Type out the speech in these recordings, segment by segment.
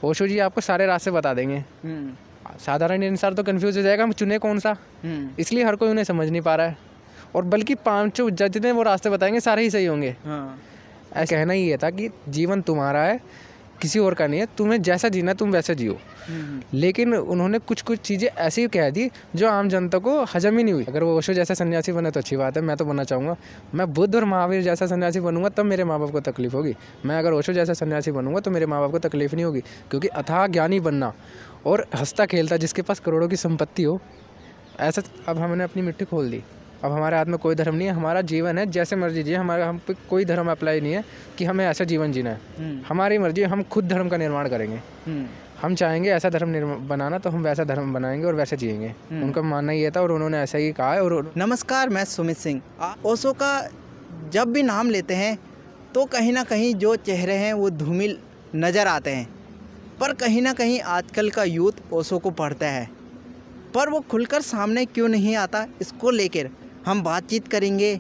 ओशो जी आपको सारे रास्ते बता देंगे। साधारण इंसान तो कंफ्यूज हो जाएगा हम चुने कौन सा, इसलिए हर कोई उन्हें समझ नहीं पा रहा है। और बल्कि पांचों जितने वो रास्ते बताएंगे सारे ही सही होंगे। ऐसा कहना ही ये था कि जीवन तुम्हारा है, किसी और का नहीं है, तुम्हें जैसा जीना है तुम वैसा जियो। लेकिन उन्होंने कुछ कुछ चीज़ें ऐसी कह दी जो आम जनता को हजम ही नहीं हुई। अगर वो ओशो जैसा सन्यासी बने तो अच्छी बात है, मैं तो बनना चाहूँगा। मैं बुद्ध और महावीर जैसा सन्यासी बनूंगा तब मेरे माँ बाप को तकलीफ होगी। मैं अगर ओशो जैसा सन्यासी बनूंगा तो मेरे माँ बाप को तकलीफ नहीं होगी, क्योंकि अथाह ज्ञानी बनना और हंसता खेलता जिसके पास करोड़ों की संपत्ति हो, ऐसा। अब हमने अपनी मिट्टी खोल दी, अब हमारे हाथ में कोई धर्म नहीं है, हमारा जीवन है जैसे मर्जी जिए। हमारा हम पे कोई धर्म अप्लाई नहीं है कि हमें ऐसा जीवन जीना है। हमारी मर्जी, हम खुद धर्म का निर्माण करेंगे। हम चाहेंगे ऐसा धर्म बनाना तो हम वैसा धर्म बनाएंगे और वैसे जिएंगे। उनका मानना ये था और उन्होंने ऐसा ही कहा है। और नमस्कार, मैं सुमित सिंह। ओशो का जब भी नाम लेते हैं तो कहीं ना कहीं जो चेहरे हैं वो धूमिल नज़र आते हैं, पर कहीं ना कहीं आजकल का यूथ ओशो को पढ़ता है, पर वो खुलकर सामने क्यों नहीं आता, इसको लेकर हम बातचीत करेंगे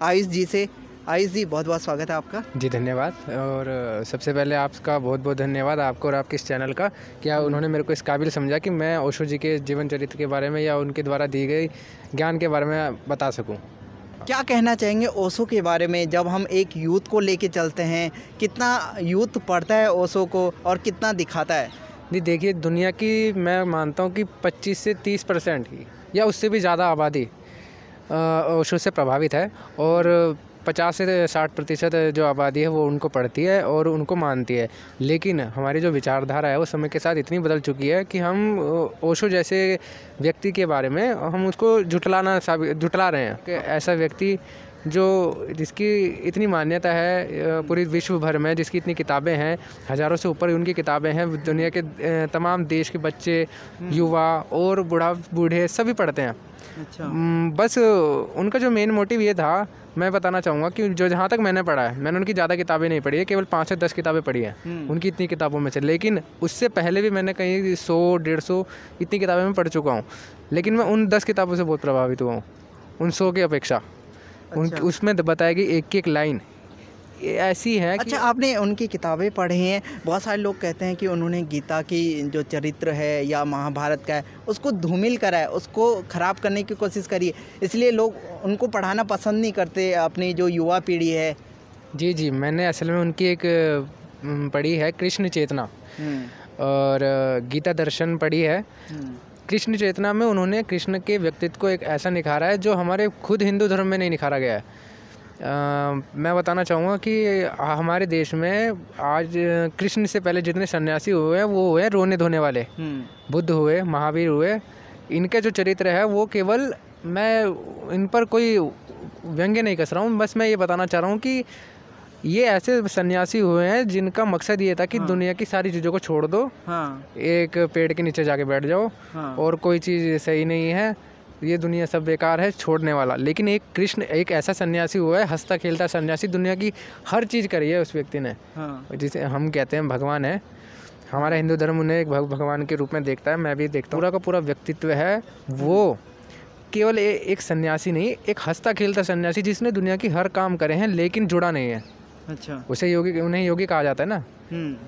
आयुष जी से। आयुष जी, बहुत बहुत स्वागत है आपका। जी धन्यवाद। और सबसे पहले आपका बहुत बहुत धन्यवाद आपको और आपके इस चैनल का, क्या उन्होंने मेरे को इस काबिल समझा कि मैं ओशो जी के जीवन चरित्र के बारे में या उनके द्वारा दी गई ज्ञान के बारे में बता सकूं। क्या कहना चाहेंगे ओशो के बारे में? जब हम एक यूथ को लेके चलते हैं, कितना यूथ पढ़ता है ओशो को और कितना दिखाता है? जी देखिए, दुनिया की मैं मानता हूँ कि 25 से 30% ही या उससे भी ज़्यादा आबादी ओशो से प्रभावित है, और 50 से 60% जो आबादी है वो उनको पढ़ती है और उनको मानती है। लेकिन हमारी जो विचारधारा है वो समय के साथ इतनी बदल चुकी है कि हम ओशो जैसे व्यक्ति के बारे में हम उसको झुटला रहे हैं कि ऐसा व्यक्ति जिसकी इतनी मान्यता है पूरी विश्व भर में, जिसकी इतनी किताबें हैं, हज़ारों से ऊपर उनकी किताबें हैं, दुनिया के तमाम देश के बच्चे, युवा और बूढ़े सभी पढ़ते हैं। अच्छा। बस उनका जो मेन मोटिव ये था, मैं बताना चाहूँगा कि जो जहाँ तक मैंने पढ़ा है, मैंने उनकी ज़्यादा किताबें नहीं पढ़ी है, केवल 5 से 10 किताबें पढ़ी हैं उनकी इतनी किताबों में से। लेकिन उससे पहले भी मैंने कहीं 100-150 इतनी किताबें मैं पढ़ चुका हूँ। लेकिन मैं उन 10 किताबों से बहुत प्रभावित हुआ हूँ, उन 100 की अपेक्षा। अच्छा। उसमें बताया कि एक एक लाइन ऐसी है कि अच्छा, आपने उनकी किताबें पढ़ी हैं। बहुत सारे लोग कहते हैं कि उन्होंने गीता की जो चरित्र है या महाभारत का है उसको धूमिल करा है, उसको ख़राब करने की कोशिश करी है, इसलिए लोग उनको पढ़ाना पसंद नहीं करते, अपनी जो युवा पीढ़ी है। जी, मैंने असल में उनकी एक पढ़ी है कृष्ण चेतना, और गीता दर्शन पढ़ी है। कृष्ण चेतना में उन्होंने कृष्ण के व्यक्तित्व को एक ऐसा निखारा है जो हमारे खुद हिंदू धर्म में नहीं निखारा गया है। मैं बताना चाहूँगा कि हमारे देश में आज कृष्ण से पहले जितने सन्यासी हुए हैं वो हुए रोने धोने वाले। बुद्ध हुए, महावीर हुए, इनके जो चरित्र है वो केवल, मैं इन पर कोई व्यंग्य नहीं कस रहा हूँ, बस मैं ये बताना चाह रहा हूँ कि ये ऐसे सन्यासी हुए हैं जिनका मकसद ये था कि दुनिया की सारी चीज़ों को छोड़ दो, एक पेड़ के नीचे जाके बैठ जाओ, और कोई चीज़ सही नहीं है, ये दुनिया सब बेकार है, छोड़ने वाला। लेकिन एक कृष्ण एक ऐसा सन्यासी हुआ है, हंसता खेलता सन्यासी, दुनिया की हर चीज़ करी है उस व्यक्ति ने, जिसे हम कहते हैं भगवान है। हमारा हिंदू धर्म उन्हें एक भगवान के रूप में देखता है, मैं भी देखता हूँ। पूरा का पूरा व्यक्तित्व है वो, केवल एक सन्यासी नहीं, एक हंसता खेलता सन्यासी जिसने दुनिया की हर काम करे हैं लेकिन जुड़ा नहीं है। अच्छा। उन्हें योगी कहा जाता है ना,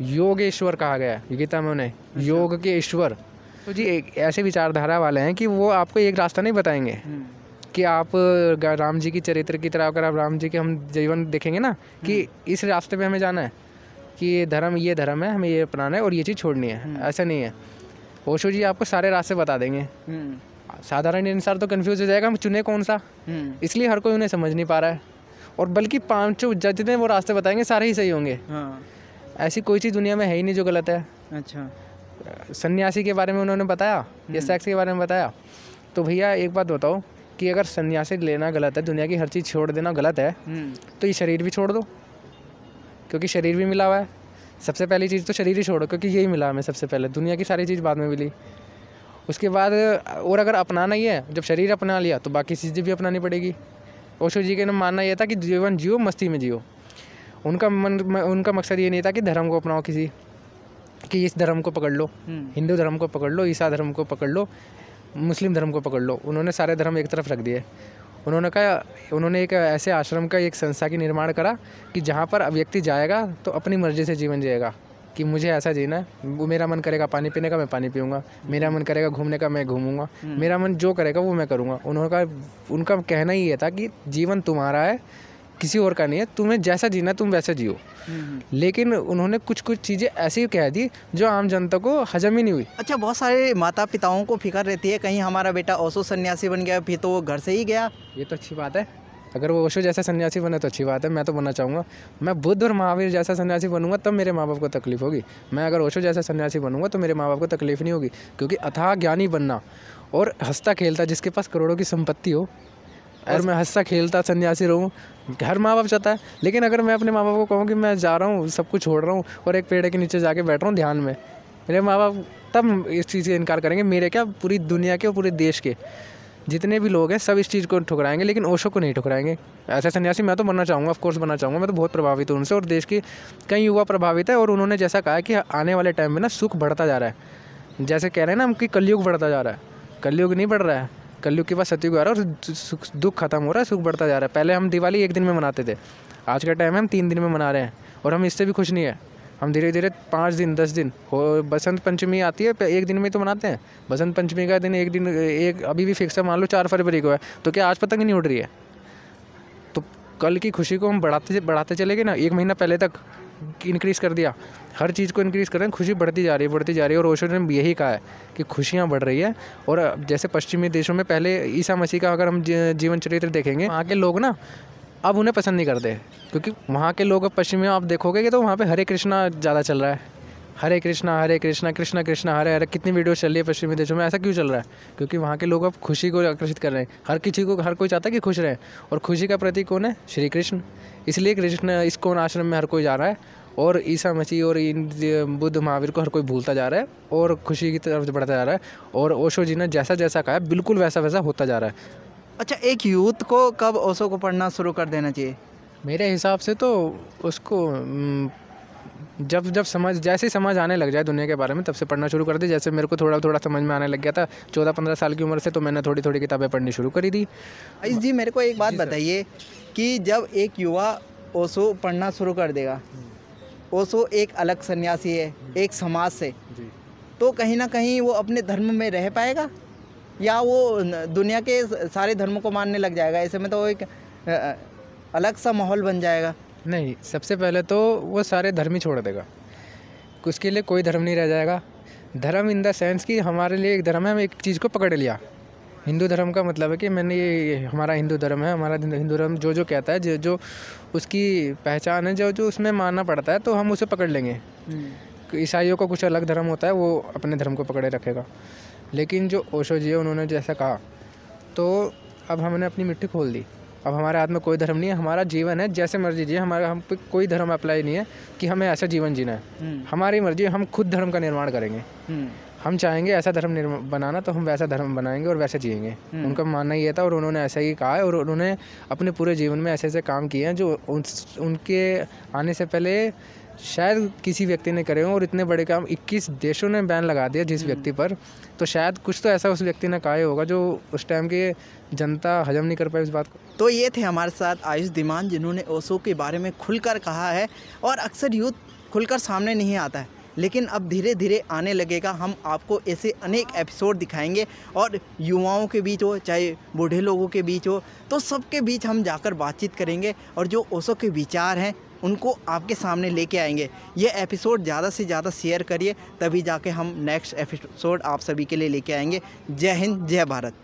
योगेश्वर कहा गया है गीता में उन्हें। अच्छा। योग के ईश्वर। तो जी एक ऐसे विचारधारा वाले हैं कि वो आपको एक रास्ता नहीं बताएंगे कि आप राम जी की चरित्र की तरह, अगर आप राम जी के हम जीवन देखेंगे ना कि इस रास्ते पे हमें जाना है, कि ये धर्म है, हमें ये अपनाना है और ये चीज़ छोड़नी है, ऐसा नहीं है। ओशो जी आपको सारे रास्ते बता देंगे। साधारण इंसान तो कंफ्यूज हो जाएगा हम चुने कौन सा, इसलिए हर कोई उन्हें समझ नहीं पा रहा है। और बल्कि पांचों जितने वो रास्ते बताएंगे सारे ही सही होंगे। ऐसी कोई चीज़ दुनिया में है ही नहीं जो गलत है। अच्छा। सन्यासी के बारे में उन्होंने बताया या सेक्स के बारे में बताया, तो भैया एक बात बताओ कि अगर सन्यासी लेना गलत है, दुनिया की हर चीज़ छोड़ देना गलत है, तो ये शरीर भी छोड़ दो, क्योंकि शरीर भी मिला हुआ है। सबसे पहली चीज़ तो शरीर ही छोड़ो, क्योंकि यही मिला हमें सबसे पहले, दुनिया की सारी चीज़ बाद में मिली। उसके बाद और अगर अपनाना ही है, जब शरीर अपना लिया तो बाकी चीज़ें भी अपनानी पड़ेगी। ओशो जी के मानना यह था कि जीवन जियो, मस्ती में जियो। उनका मकसद ये नहीं था कि धर्म को अपनाओ किसी, कि इस धर्म को पकड़ लो, हिंदू धर्म को पकड़ लो, ईसा धर्म को पकड़ लो, मुस्लिम धर्म को पकड़ लो। उन्होंने सारे धर्म एक तरफ रख दिए। उन्होंने एक ऐसे आश्रम का, एक संस्था की निर्माण करा कि जहाँ पर व्यक्ति जाएगा तो अपनी मर्जी से जीवन जिएगा, कि मुझे ऐसा जीना है, वो मेरा मन करेगा पानी पीने का मैं पानी पीऊँगा, मेरा मन करेगा घूमने का मैं घूमूँगा, मेरा मन जो करेगा वो मैं करूँगा। उनका कहना ही ये था कि जीवन तुम्हारा है, किसी और का नहीं है, तुम्हें जैसा जीना है तुम वैसा जियो। लेकिन उन्होंने कुछ कुछ चीज़ें ऐसी कह दी जो आम जनता को हजम ही नहीं हुई। अच्छा, बहुत सारे माता पिताओं को फिक्र रहती है कहीं हमारा बेटा ओशो सन्यासी बन गया, फिर तो वो घर से ही गया। ये तो अच्छी बात है, अगर वो ओशो जैसा सन्यासी बने तो अच्छी बात है, मैं तो बनना चाहूँगा। मैं बुद्ध और महावीर जैसा सन्यासी बनूंगा तब मेरे माँ बाप को तकलीफ होगी। मैं अगर ओशो जैसा सन्यासी बनूंगा तो मेरे माँ बाप को तकलीफ नहीं होगी, क्योंकि अथाह ज्ञानी बनना और हंसता खेलता, जिसके पास करोड़ों की संपत्ति हो और मैं हंसता खेलता सन्यासी रहूँ, हर माँ बाप चाहता है। लेकिन अगर मैं अपने माँ बाप को कहूँ कि मैं जा रहा हूँ, सब कुछ छोड़ रहा हूँ और एक पेड़ के नीचे जाके बैठ रहा हूँ ध्यान में, मेरे माँ बाप तब इस चीज़ से इनकार करेंगे। मेरे क्या, पूरी दुनिया के और पूरे देश के जितने भी लोग हैं सब इस चीज़ को ठुकराएंगे, लेकिन ओशो को नहीं ठुकराएंगे। ऐसा सन्यासी मैं तो बनना चाहूँगा, ऑफकोर्स बनना चाहूँगा। मैं तो बहुत प्रभावित हूँ उनसे और देश के कई युवा प्रभावित है। और उन्होंने जैसा कहा कि आने वाले टाइम में ना सुख बढ़ता जा रहा है, जैसे कह रहे हैं ना हम कि कलयुग बढ़ता जा रहा है। कलयुग नहीं बढ़ रहा है, कलयुग के बाद सतयुग आ रहा है और दुख खत्म हो रहा है, सुख बढ़ता जा रहा है। पहले हम दिवाली 1 दिन में मनाते थे, आज का टाइम है हम 3 दिन में मना रहे हैं और हम इससे भी खुश नहीं है। हम धीरे धीरे 5 दिन 10 दिन हो, बसंत पंचमी आती है 1 दिन में तो मनाते हैं। बसंत पंचमी का दिन एक अभी भी फिक्स है, मान लो 4 फरवरी को है, तो क्या आज पतंग नहीं उड़ रही है? तो कल की खुशी को हम बढ़ाते चले गए ना। 1 महीना पहले तक इंक्रीज़ कर दिया, हर चीज़ को इंक्रीज़ कर रहे हैं, खुशी बढ़ती जा रही है। और ओशो ने यही कहा है कि खुशियाँ बढ़ रही है। और जैसे पश्चिमी देशों में पहले ईसा मसीह का अगर हम जीवन चरित्र देखेंगे, वहाँ के लोग ना अब उन्हें पसंद नहीं करते, क्योंकि वहाँ के लोग अब पश्चिम में आप देखोगे कि तो वहाँ पे हरे कृष्णा ज़्यादा चल रहा है। हरे कृष्णा कृष्णा कृष्णा हरे हरे, कितनी वीडियो चल रही है पश्चिमी देशों में। ऐसा क्यों चल रहा है? क्योंकि वहाँ के लोग अब खुशी को आकर्षित कर रहे हैं। हर कोई चाहता है कि खुश रहे, और खुशी का प्रतीक कौन है? श्री कृष्ण। इसलिए कृष्ण इस्कॉन आश्रम में हर कोई जा रहा है और ईसा मसीह और बुद्ध महावीर को हर कोई भूलता जा रहा है और खुशी की तरफ बढ़ता जा रहा है। और ओशो जी ने जैसा जैसा कहा बिल्कुल वैसा वैसा होता जा रहा है। अच्छा, एक यूथ को कब ओशो को पढ़ना शुरू कर देना चाहिए? मेरे हिसाब से तो उसको जब जैसे समझ आने लग जाए दुनिया के बारे में तब से पढ़ना शुरू कर दे। जैसे मेरे को थोड़ा थोड़ा समझ में आने लग गया था 14-15 साल की उम्र से, तो मैंने थोड़ी थोड़ी किताबें पढ़नी शुरू करी थी। आयुष जी, मेरे को एक बात बताइए कि जब एक युवा ओशो पढ़ना शुरू कर देगा, ओशो एक अलग सन्यासी है एक समाज से, तो कहीं ना कहीं वो अपने धर्म में रह पाएगा या वो दुनिया के सारे धर्मों को मानने लग जाएगा? ऐसे में तो एक अलग सा माहौल बन जाएगा। नहीं, सबसे पहले तो वो सारे धर्म ही छोड़ देगा, उसके लिए कोई धर्म नहीं रह जाएगा। धर्म इन द सेंस कि हमारे लिए एक धर्म है, हम एक चीज़ को पकड़ लिया। हिंदू धर्म का मतलब है कि मैंने ये हमारा हिंदू धर्म है, हमारा हिंदू धर्म जो कहता है, जो उसकी पहचान है, जो उसमें मानना पड़ता है, तो हम उसे पकड़ लेंगे। ईसाइयों को कुछ अलग धर्म होता है, वो अपने धर्म को पकड़े रखेगा। लेकिन जो ओशो जी है उन्होंने जैसा कहा, तो अब हमने अपनी मिट्टी खोल दी। अब हमारे हाथ में कोई धर्म नहीं है, हमारा जीवन है जैसे मर्जी जिए। हम पे कोई धर्म अप्लाई नहीं है कि हमें ऐसा जीवन जीना है। हमारी मर्जी, हम खुद धर्म का निर्माण करेंगे। हम चाहेंगे ऐसा धर्म बनाना तो हम वैसा धर्म बनाएंगे और वैसे जिएंगे। उनका मानना ये था और उन्होंने ऐसा ही कहा है। और उन्होंने अपने पूरे जीवन में ऐसे ऐसे काम किए हैं जो उनके आने से पहले शायद किसी व्यक्ति ने करे हों। और इतने बड़े काम 21 देशों ने बैन लगा दिया जिस व्यक्ति पर, तो शायद कुछ तो ऐसा उस व्यक्ति ने कहा ही होगा जो उस टाइम की जनता हजम नहीं कर पाई उस बात को। तो ये थे हमारे साथ आयुष धीमान, जिन्होंने ओशो के बारे में खुलकर कहा है। और अक्सर यूथ खुलकर सामने नहीं आता है, लेकिन अब धीरे धीरे आने लगेगा। हम आपको ऐसे अनेक एपिसोड दिखाएंगे और युवाओं के बीच हो चाहे बूढ़े लोगों के बीच हो, तो सबके बीच हम जाकर बातचीत करेंगे और जो ओशो के विचार हैं उनको आपके सामने लेके आएंगे। ये एपिसोड ज़्यादा से ज़्यादा शेयर करिए, तभी जाके हम नेक्स्ट एपिसोड आप सभी के लिए लेके आएंगे। जय हिंद, जय भारत।